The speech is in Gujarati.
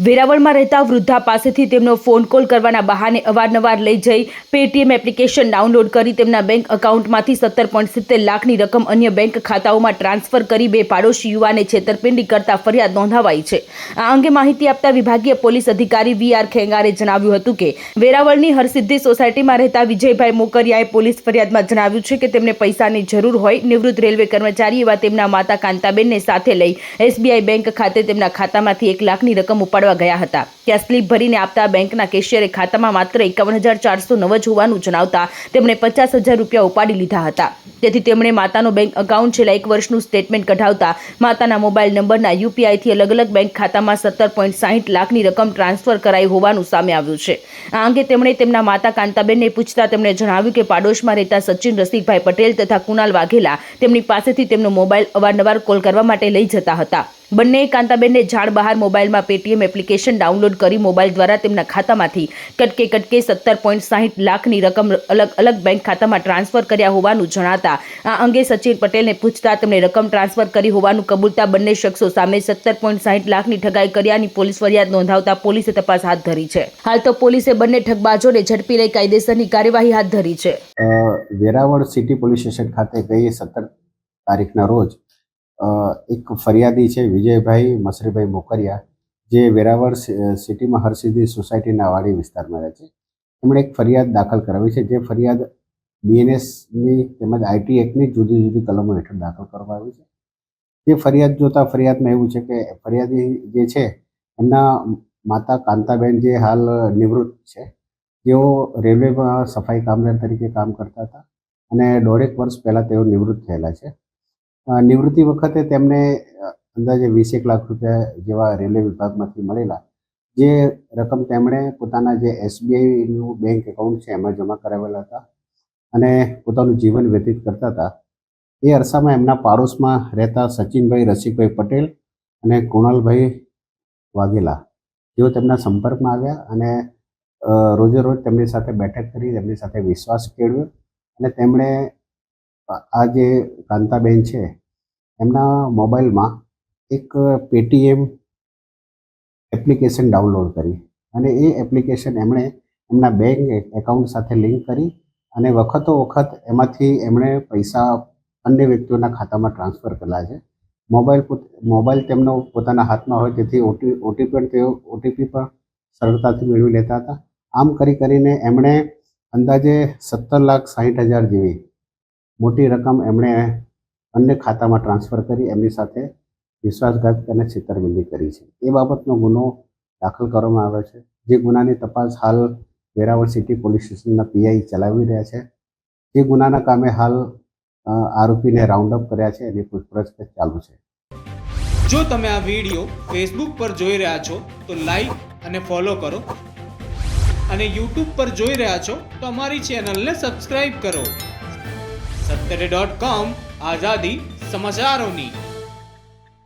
વેરાવળમાં રહેતા વૃદ્ધા પાસેથી તેમનો ફોન કોલ કરવાના બહાને અવારનવાર લઈ જઈ પેટીએમ એપ્લિકેશન ડાઉનલોડ કરી તેમના બેંક એકાઉન્ટમાંથી 17.70 લાખની રકમ અન્ય બેંક ખાતાઓમાં ટ્રાન્સફર કરી બે પાડોશી યુવાને છેતરપિંડી કરતા ફરિયાદ નોંધાવાઈ છે। આ અંગે માહિતી આપતા વિભાગીય પોલીસ અધિકારી વી.આર. ખેંગારે જણાવ્યું હતું કે વેરાવળની હરસિદ્ધિ સોસાયટીમાં રહેતા વિજયભાઈ મોકરિયાએ પોલીસ ફરિયાદમાં જણાવ્યું છે કે તેમને પૈસાની જરૂર હોય। નિવૃત્ત રેલવે કર્મચારી એવા તેમના માતા કાંતાબેનને સાથે લઈ એસબીઆઈ બેંક ખાતે તેમના ખાતામાંથી 1 લાખની રકમ ઉપાડવા ગયા હતા। ત્યાં સ્લીપ ભરીને આપતા બેંકના કેશિયરે ખાતામાં માત્ર 51,409 જ હોવાનું જણાવતા તેમણે 50,000 રૂપિયા ઉપાડી લીધા હતા। તેથી તેમણે માતાનો બેંક એકાઉન્ટ છેલ્લા 1 વર્ષનું સ્ટેટમેન્ટ કઢાવતા માતાના મોબાઈલ નંબરના યુપીઆઈથી અલગ અલગ બેંક ખાતામાં 17.60 લાખની રકમ ટ્રાન્સફર કરાઈ હોવાનું સામે આવ્યું છે। આ અંગે તેમણે તેમના માતા કાંતાબેનને પૂછતા તેમણે જણાવ્યું કે પાડોશમાં રહેતા સચિન રસિકભાઈ પટેલ તથા કુનાલ વાઘેલા તેમની પાસેથી તેમનો મોબાઈલ અવારનવાર કોલ કરવા માટે લઈ જતા હતા। બંને કાંતાબેનને જાણ બહાર મોબાઈલમાં પેટીએમ એપ્લિકેશન ડાઉનલોડ કરી મોબાઈલ દ્વારા તેમના ખાતામાંથી કટકે 17.60 લાખની રકમ અલગ અલગ બેંક ખાતામાં ટ્રાન્સફર કર્યા હોવાનું જણાતા આ અંગે સચિન પટેલને પૂછતા તેમણે રકમ ટ્રાન્સફર કરી હોવાનું કબૂલતા બંને શખ્સો સામે 17.60 લાખની ઠગાઈ કર્યાની પોલીસ ફરિયાદ નોંધાવતા પોલીસે તપાસ હાથ ધરી છે। હાલ તો પોલીસે બંને ઠગબાજોને ઝડપી લઈ કાયદેસરની કાર્યવાહી હાથ ધરી છે। વેરાવળ સિટી પોલીસ સ્ટેશન ખાતે ગઈ 17 તારીખના રોજ એક ફરિયાદી છે વિજયભાઈ મસરીભાઈ મોકરિયા, જે વેરાવળ સિટીમાં હરસિદ્ધિ સોસાયટીના વાડી વિસ્તારમાં રહે છે। એમણે એક ફરિયાદ દાખલ કરાવી છે, જે ફરિયાદ બીએનએસની તેમજ આઈટી એક્ટની જુદી જુદી કલમો હેઠળ દાખલ કરવામાં આવી છે। જે ફરિયાદ જોતા ફરિયાદમાં એવું છે કે ફરિયાદી જે છે એમના માતા કાંતાબેન, જે હાલ નિવૃત્ત છે, જેઓ રેલવેમાં સફાઈ કામદાર તરીકે કામ કરતા હતા અને 1.5 વર્ષ પહેલાં તેઓ નિવૃત્ત થયેલા છે। નિવૃત્તિ વખતે તેમને અંદાજે 21 લાખ રૂપિયા જેવા રેલવે વિભાગમાંથી મળેલા, જે રકમ તેમણે પોતાના જે એસબીઆઈનું બેંક એકાઉન્ટ છે એમાં જમા કરાવેલા હતા અને પોતાનું જીવન વ્યતીત કરતા હતા। એ અરસામાં એમના પાડોશમાં રહેતા સચિનભાઈ રસિકભાઈ પટેલ અને કુણાલભાઈ વાઘેલા, જેઓ તેમના સંપર્કમાં આવ્યા અને રોજે રોજ તેમની સાથે બેઠક કરી, તેમની સાથે વિશ્વાસ કેળવ્યો અને તેમણે આ જે કાંતાબેન છે એમના મોબાઈલમાં એક પેટીએમ એપ્લિકેશન ડાઉનલોડ કરી અને એ એપ્લિકેશન એમણે એમના બેંક એકાઉન્ટ સાથે લિંક કરી અને વખતો વખત એમાંથી એમણે પૈસા અન્ય વ્યક્તિઓના ખાતામાં ટ્રાન્સફર કરેલા છે। મોબાઈલ તેમનો પોતાના હાથમાં હોય તેથી ઓટીપી પણ સરળતાથી મેળવી લેતા હતા। આમ કરીને એમણે અંદાજે 17,60,000 જેવી મોટી રકમ એમણે અન્ય ખાતામાં ટ્રાન્સફર કરી એમની સાથે વિશ્વાસઘાત અને છેતરપિંડી કરી છે। એ બાબતનો ગુનો દાખલ કરવામાં આવ્યો છે, જે ગુનાની તપાસ હાલ વેરાવળ સિટી પોલીસ સ્ટેશનના પીઆઈ ચલાવી રહ્યા છે। જે ગુનાના કામે હાલ આરોપીને રાઉન્ડ અપ કર્યા છે, એની પૂછપરછ ચાલુ છે। જો તમે આ વિડીયો ફેસબુક પર જોઈ રહ્યા છો તો લાઈક અને ફોલો કરો, અને યુટ્યુબ પર જોઈ રહ્યા છો તો અમારી ચેનલને સબસ્ક્રાઇબ કરો। સત્તરે.com આઝાદી સમાચારોની।